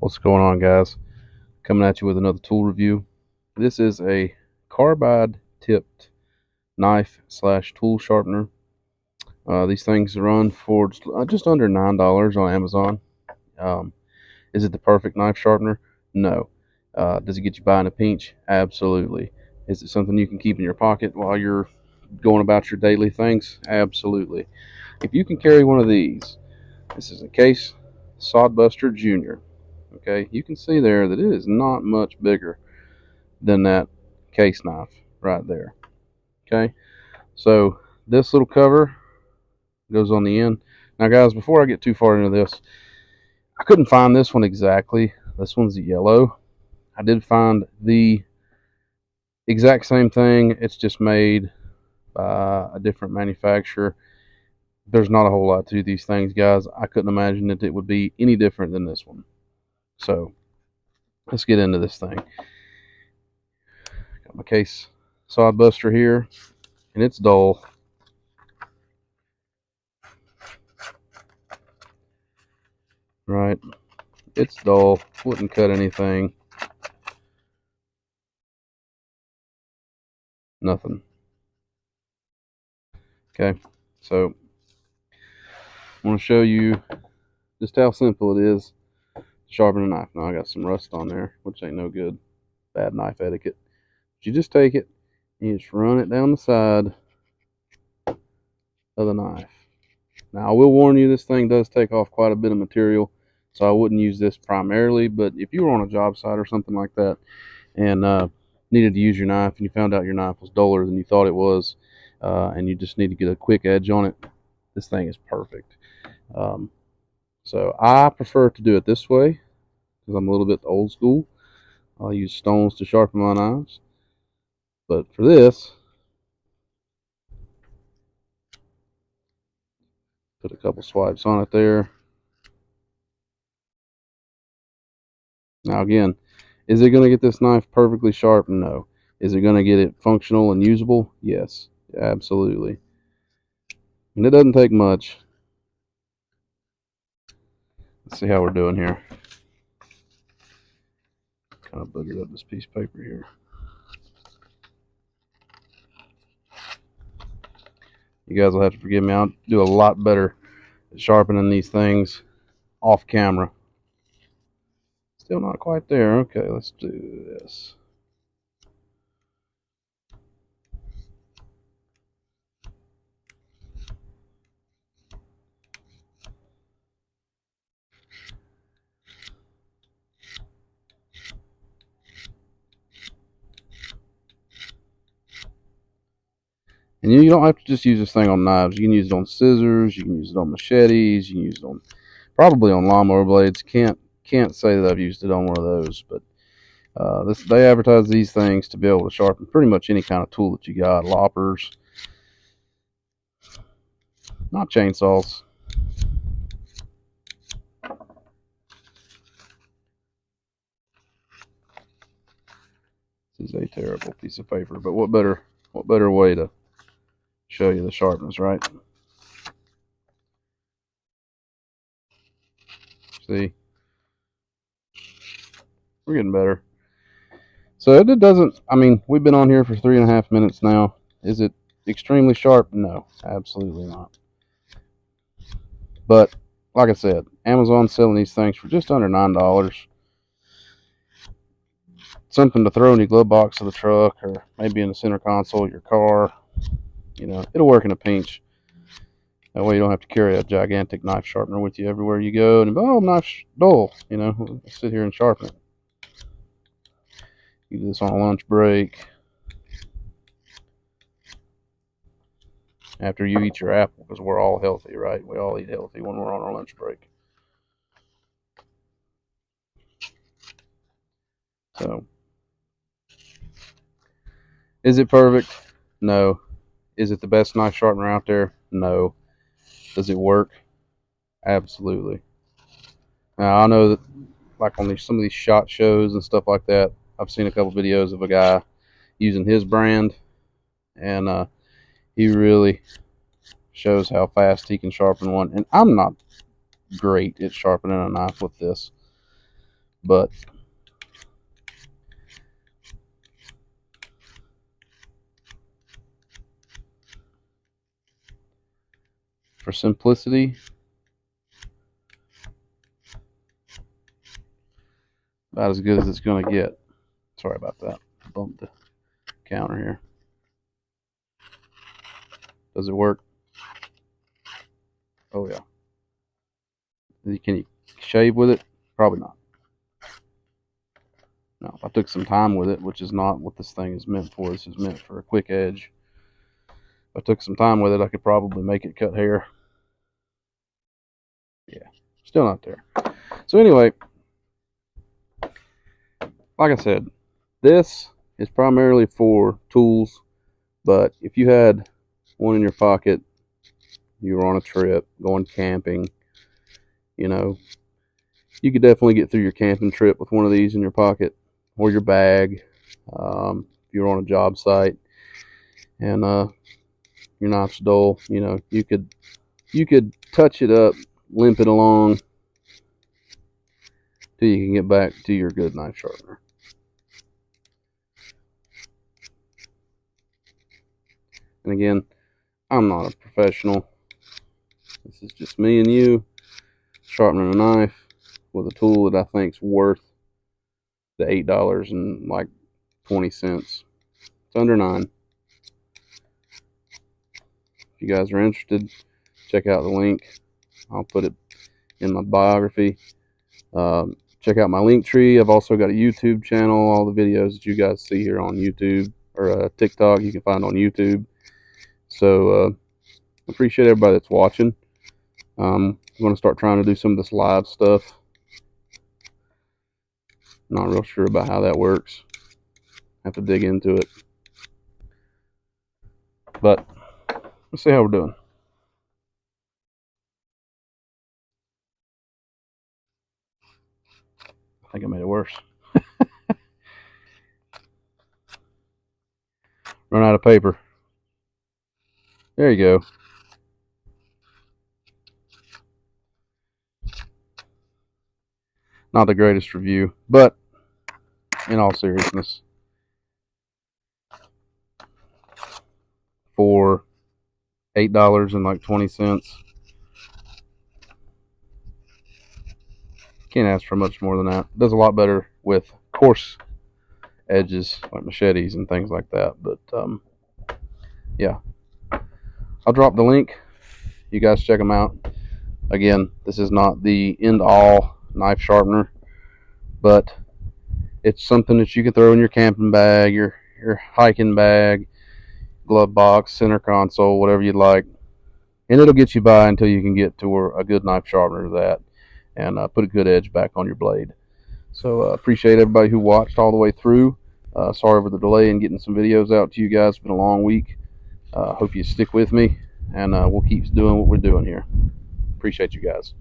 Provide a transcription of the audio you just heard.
What's going on, guys? Coming at you with another tool review. This is a carbide tipped knife slash tool sharpener. These things run for just under $9 on Amazon. Um, is it the perfect knife sharpener? No. Does it get you by in a pinch? Absolutely. Is it something you can keep in your pocket while you're going about your daily things? Absolutely. If you can carry one of these, this is a Case Sodbuster Junior. Okay, you can see there that it is not much bigger than that case knife right there. Okay, so this little cover goes on the end. Now, guys, before I get too far into this, I couldn't find this one exactly. This one's yellow. I did find the exact same thing. It's just made by a different manufacturer. There's not a whole lot to these things, guys. I couldn't imagine that it would be any different than this one. So let's get into this thing. Got my Case Sodbuster here, and it's dull. Right, it's dull. Wouldn't cut anything. Nothing. Okay, so I want to show you just how simple it is to sharpen a knife. Now I got some rust on there, which ain't no good. Bad knife etiquette. But you just take it and you just run it down the side of the knife. Now I will warn you, this thing does take off quite a bit of material, so I wouldn't use this primarily. But if you were on a job site or something like that and needed to use your knife and you found out your knife was duller than you thought it was, and you just need to get a quick edge on it, this thing is perfect. So I prefer to do it this way because I'm a little bit old school. I'll use stones to sharpen my knives. But for this, put a couple swipes on it there. Now again, is it going to get this knife perfectly sharp? No. Is it going to get it functional and usable? Yes, absolutely. And it doesn't take much. Let's see how we're doing here. Kind of boogered up this piece of paper here. You guys will have to forgive me. I'll do a lot better at sharpening these things off camera. Still not quite there. Okay, let's do this. And you don't have to just use this thing on knives. You can use it on scissors. You can use it on machetes. You can use it on probably on lawnmower blades. Can't say that I've used it on one of those, but they advertise these things to be able to sharpen pretty much any kind of tool that you got. Loppers, not chainsaws. This is a terrible piece of paper, but what better way to show you the sharpness, right? See, we're getting better. So it doesn't, I mean, we've been on here for 3.5 minutes now. Is it extremely sharp? No, absolutely not. But like I said, Amazon's selling these things for just under $9. Something to throw in your glove box of the truck, or maybe in the center console of your car. You know, it'll work in a pinch. That way you don't have to carry a gigantic knife sharpener with you everywhere you go. And oh, knife's dull. You know, sit here and sharpen it. You do this on a lunch break. After you eat your apple, because we're all healthy, right? We all eat healthy when we're on our lunch break. So, is it perfect? No. Is it the best knife sharpener out there? No. Does it work? Absolutely. Now, I know that, like on some of these shot shows and stuff like that, I've seen a couple videos of a guy using his brand, and he really shows how fast he can sharpen one. And I'm not great at sharpening a knife with this, But for simplicity, about as good as it's going to get. Sorry about that. Bumped the counter here. Does it work? Oh yeah. Can you shave with it? Probably not. No, if I took some time with it, which is not what this thing is meant for. This is meant for a quick edge. If I took some time with it, I could probably make it cut hair. Yeah, still not there. So anyway, like I said, this is primarily for tools, but if you had one in your pocket, you were on a trip, going camping, you know, you could definitely get through your camping trip with one of these in your pocket or your bag. If you're on a job site and your knife's dull, you know, you could touch it up, limp it along till you can get back to your good knife sharpener. And again, I'm not a professional. This is just me and you sharpening a knife with a tool that I think's worth the $8.20. It's under $9. If you guys are interested, check out the link. I'll put it in my biography. Check out my link tree. I've also got a YouTube channel. All the videos that you guys see here on YouTube or TikTok, you can find on YouTube. So appreciate everybody that's watching. I'm going to start trying to do some of this live stuff. Not real sure about how that works. Have to dig into it. But let's see how we're doing. I think I made it worse. Run out of paper. There you go. Not the greatest review, but in all seriousness, for $8.20, can't ask for much more than that. It does a lot better with coarse edges like machetes and things like that. But yeah, I'll drop the link. You guys check them out. Again, this is not the end-all knife sharpener, but it's something that you can throw in your camping bag, your hiking bag, glove box, center console, whatever you'd like, and it'll get you by until you can get to where a good knife sharpener is at, and put a good edge back on your blade. So appreciate everybody who watched all the way through. Sorry for the delay in getting some videos out to you guys. It's been a long week. Hope you stick with me, and we'll keep doing what we're doing here. Appreciate you guys.